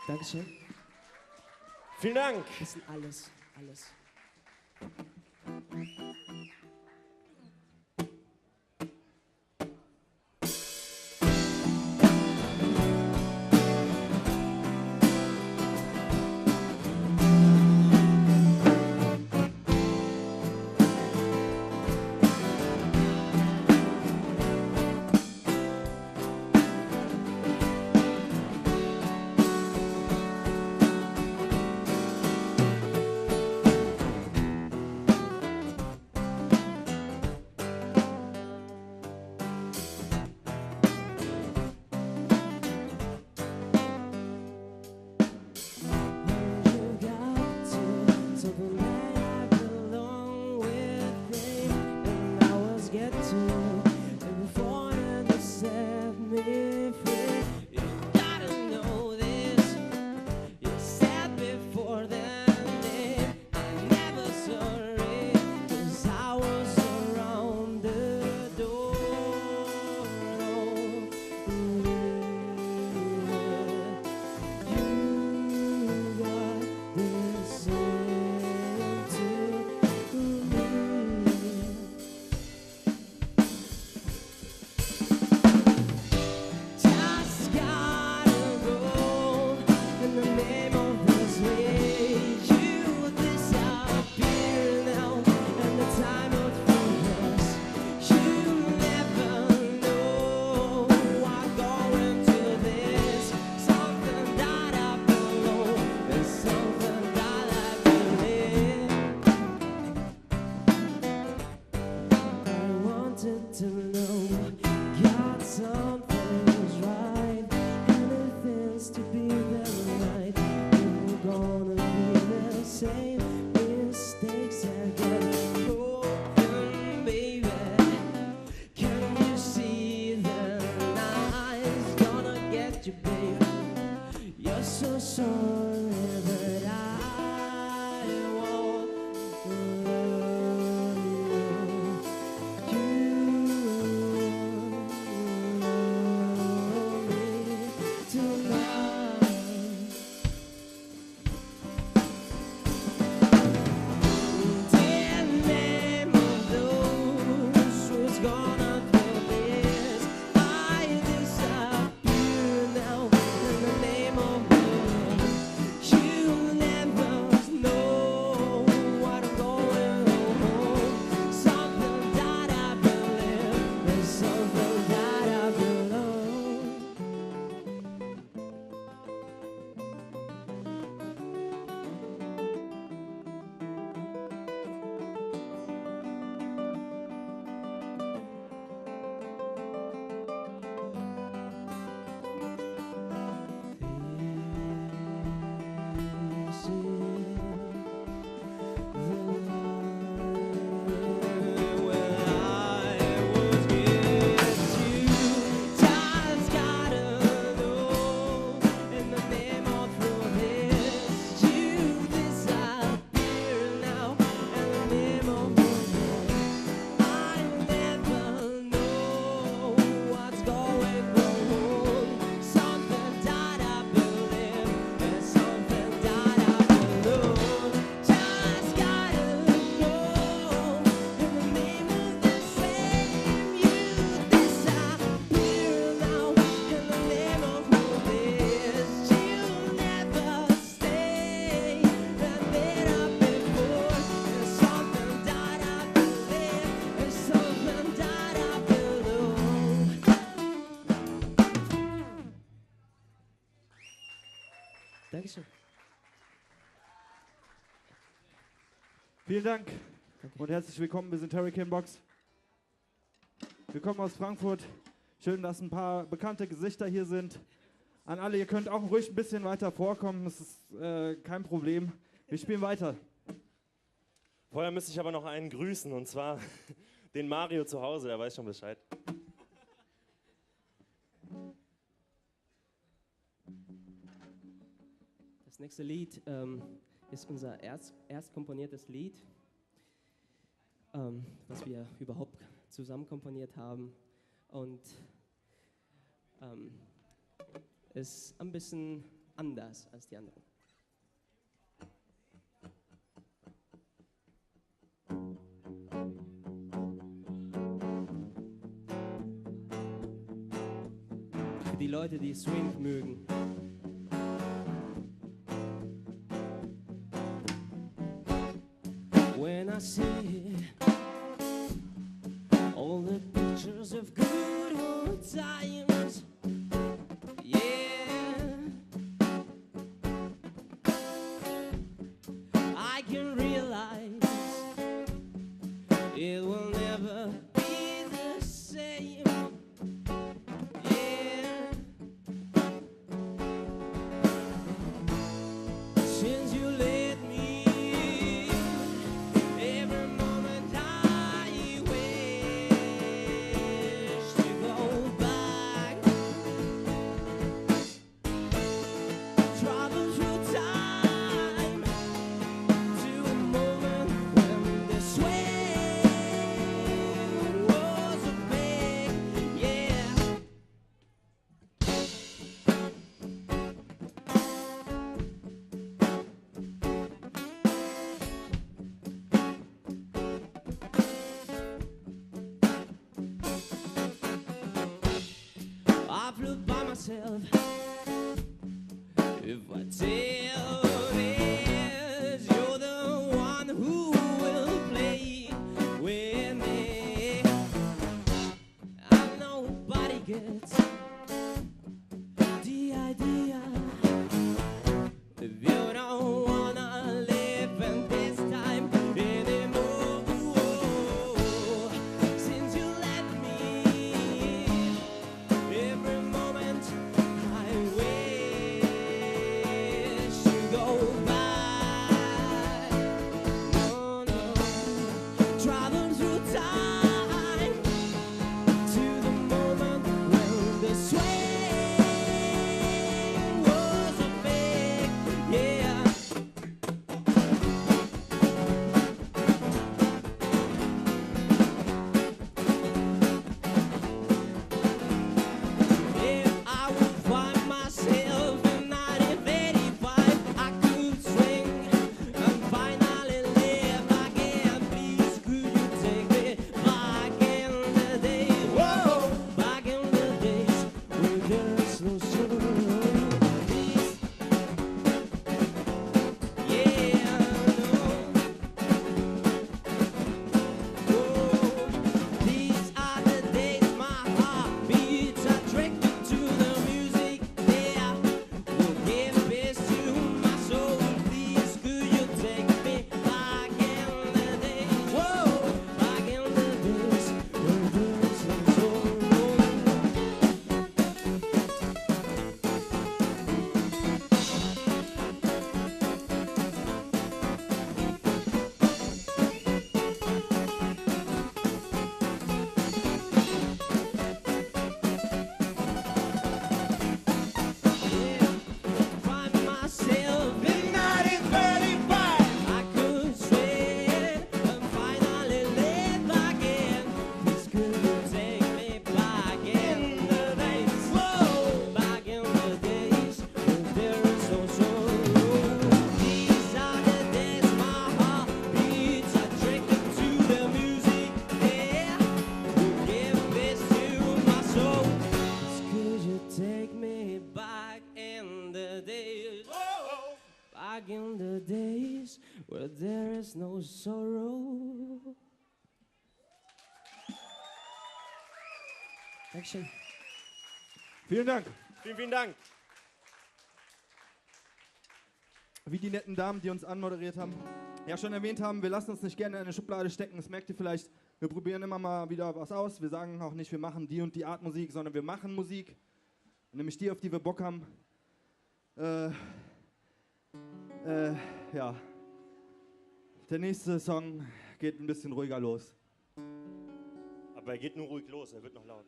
Dankeschön. Vielen Dank. Das sind alles. Dankeschön. Vielen Dank und herzlich willkommen. Wir sind Hurricane Box. Wir kommen aus Frankfurt. Schön, dass ein paar bekannte Gesichter hier sind. An alle, ihr könnt auch ruhig ein bisschen weiter vorkommen. Das ist kein Problem. Wir spielen weiter. Vorher müsste ich aber noch einen grüßen, und zwar den Mario zu Hause, der weiß schon Bescheid. Das nächste Lied ist unser erst komponiertes Lied, was wir überhaupt zusammen komponiert haben. Und ist ein bisschen anders als die anderen. Für die Leute, die Swing mögen. When I see all the pictures of good old times, yeah, I can realize it will never be the same, yeah. Since you let me, every moment I wish to go back, travel through time to a moment when the swing was a big, yeah. I flew by myself. If I tell this, you're the one who will play with me. And nobody gets the idea. If you don't wanna live in this time anymore, since you let me, every moment I wish to go back. No, no, travel through time to the moment when the swing was a big, yeah. If I would find myself in 1985, I could swing and finally live again. Please, could you take me back in the days? Whoa, back in the days when there's no sorrow. Please, yeah, no. Whoa, these are the days my heart beats attracted to the music. Yeah, will give peace to my soul. Please, could you take me back in the days? Whoa, back in the days when there's no sorrow. Find myself in 1935. I could swing and finally live again. Please, could you take me back in the days? Whoa, back in the days when there is no sorrow. These are the days my heart beats attracted to the music. Yeah, will give peace to my soul. Please, could you take me back in the days? Back in the days where there is no sorrow. Dankeschön. Vielen Dank. Vielen, vielen Dank. Wie die netten Damen, die uns anmoderiert haben, ja schon erwähnt haben, wir lassen uns nicht gerne in eine Schublade stecken. Das merkt ihr vielleicht, wir probieren immer mal wieder was aus. Wir sagen auch nicht, wir machen die und die Art Musik, sondern wir machen Musik. Nämlich die, auf die wir Bock haben. Ja. Der nächste Song geht ein bisschen ruhiger los. Aber er geht nur ruhig los, er wird noch laut.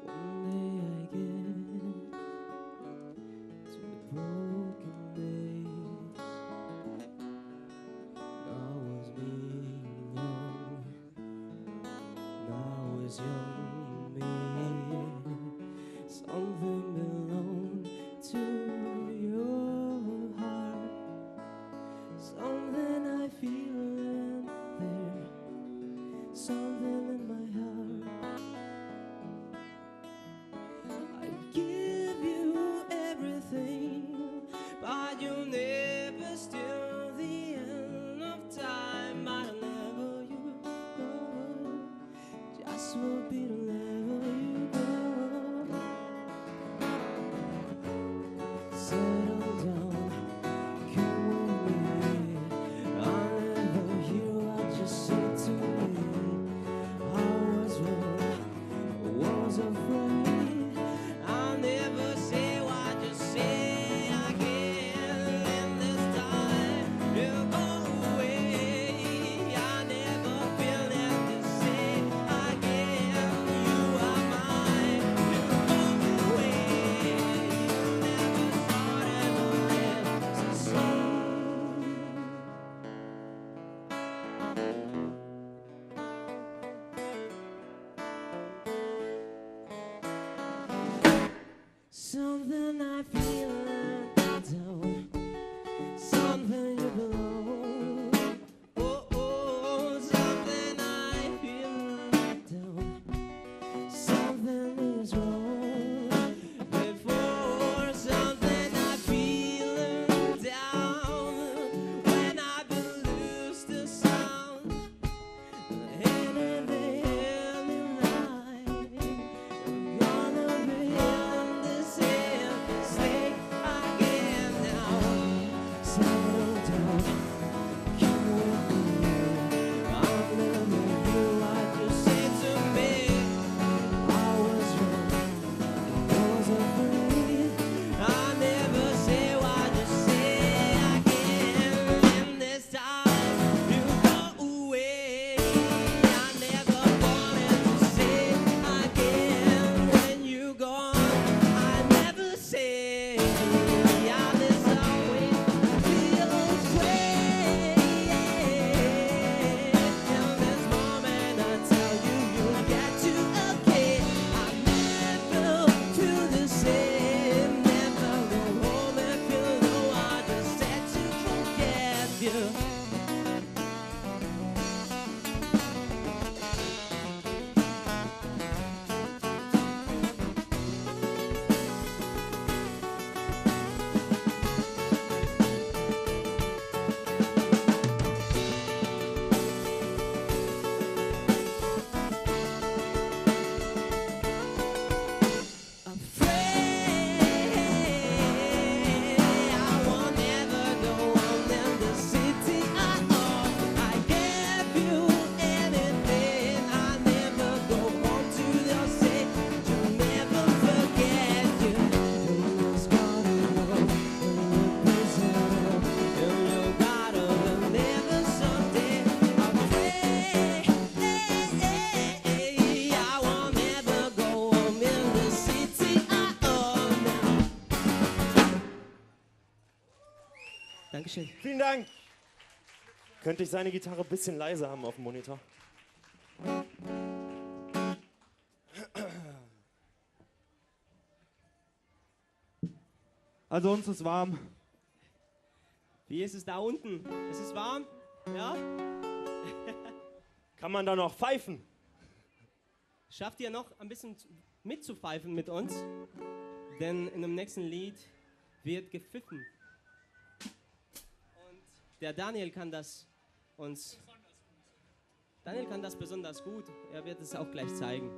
One day I get was young me. Something belonged to your heart. Something I feel in there. Something in my heart. I give you everything, but you never steal the end of time. I'll never you go. Just will be to never you go. Settle down, come with me. I'll never hear what you say to me. I was wrong, was afraid. I'll never say what you say again. And this time you go away. I never feel it to say again. You are mine. You go away. You never thought ever left to say. Something I feel down, something you belong. Oh, oh, something I feel down, something is wrong. Before something I feel down, when I lose the sound. And in the early light, I'm gonna be in the same state again now. Settle down, come with me. I'll never hear what you say to me. I was wrong, was afraid. I'll never say what you say again. And this time you go away. I never wanted to say again. When you gone, I never say. Yeah, this always feels way. In this moment, I tell you, you get to okay. I never feel the same. Never go home if you know I just said to forget you. I won't ever go on in the city at all. I gave you anything. I never go home to the city to never forget you. In your scarlet, in your prison, in your bottle, never someday. I won't ever go home in the city at all now. Dankeschön. Vielen Dank. Könnte ich seine Gitarre ein bisschen leiser haben auf dem Monitor? Also uns ist warm. Wie ist es da unten? Es ist warm? Ja? Kann man da noch pfeifen? Schafft ihr noch ein bisschen mitzupfeifen mit uns? Denn in dem nächsten Lied wird gepfiffen. Und der Daniel kann das besonders gut. Er wird es auch gleich zeigen.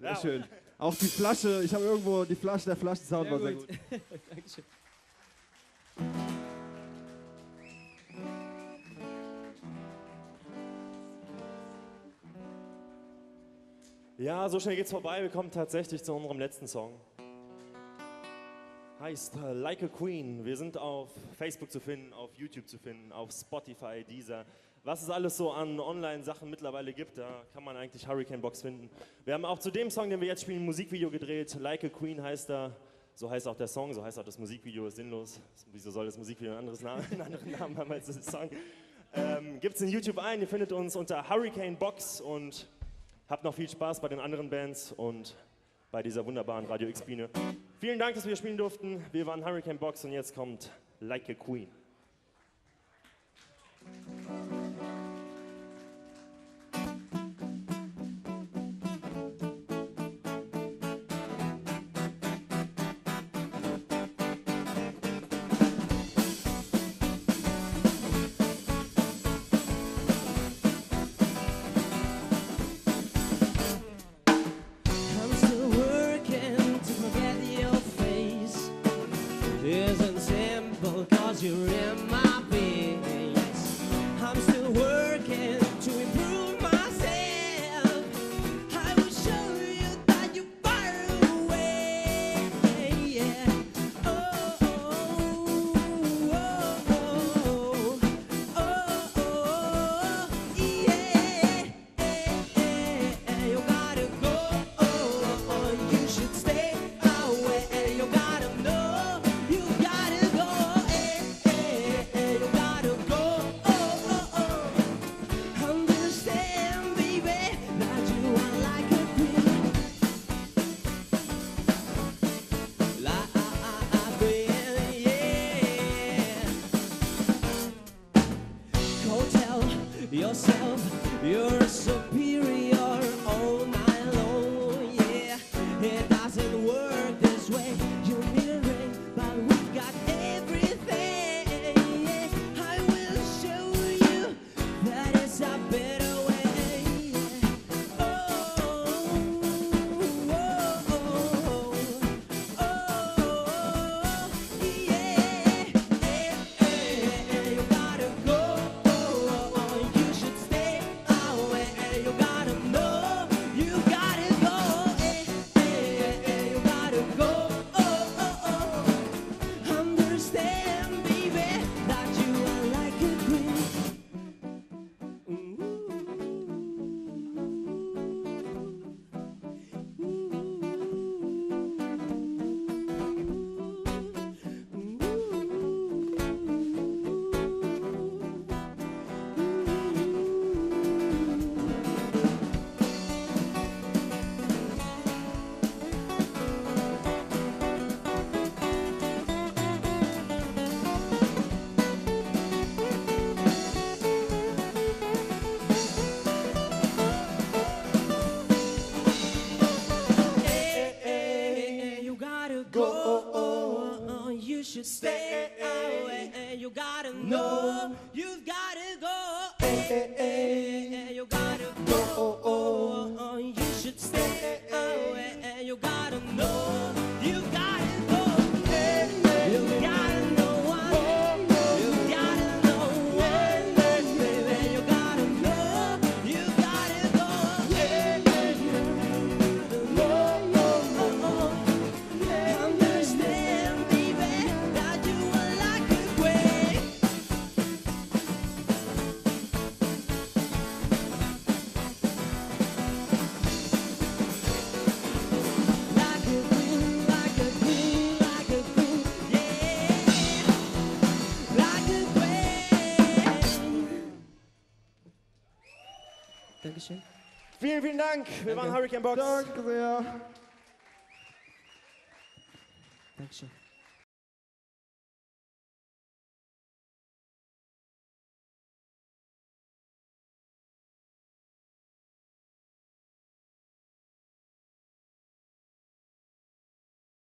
Sehr schön. Auch die Flasche, ich habe irgendwo die Flasche, der Flaschensound war sehr gut. Dankeschön. Ja, so schnell geht's vorbei. Wir kommen tatsächlich zu unserem letzten Song. Heißt Like a Queen. Wir sind auf Facebook zu finden, auf YouTube zu finden, auf Spotify, Deezer. Was es alles so an Online-Sachen mittlerweile gibt, da kann man eigentlich Hurricane Box finden. Wir haben auch zu dem Song, den wir jetzt spielen, ein Musikvideo gedreht. Like a Queen heißt er. So heißt auch der Song, so heißt auch das Musikvideo, ist sinnlos. Wieso soll das Musikvideo einen anderen Namen haben als das Song? Gibt's in YouTube ein, ihr findet uns unter Hurricane Box und habt noch viel Spaß bei den anderen Bands und bei dieser wunderbaren Radio X-Bühne. Vielen Dank, dass wir spielen durften. Wir waren Hurricane Box und jetzt kommt Like a Queen. I'm still working to forget your face. It isn't simple cause you're in my veins. I'm still working to improve myself. I will show you that you're far away. Yeah. Oh, oh, oh, oh, oh, yeah. You gotta go. You should stay away. You gotta know. You gotta go. You gotta go. Understand, baby, that you are like a queen. Like a queen, yeah. Go tell yourself you're superior all night long, yeah. It doesn't work this way. You need a ring, but we've got everything. Yeah. I will show you that it's a better way. Yeah. Oh, yeah. You gotta go. You should stay away. You gotta know. You gotta go. You gotta go. Understand, baby, that you are like a queen. You gotta go. You should stay away. You gotta know. You've gotta go. You gotta go. You should stay away. You gotta know. You gotta go. You gotta know what. You gotta know what. Baby, you gotta know. You gotta go. Understand, baby, that you are like a queen. Like a queen, like a queen, like a queen, yeah. Like a queen. Dankeschön. Vielen, vielen Dank. Wir waren Hurricane Box. Danke sehr. Dankeschön.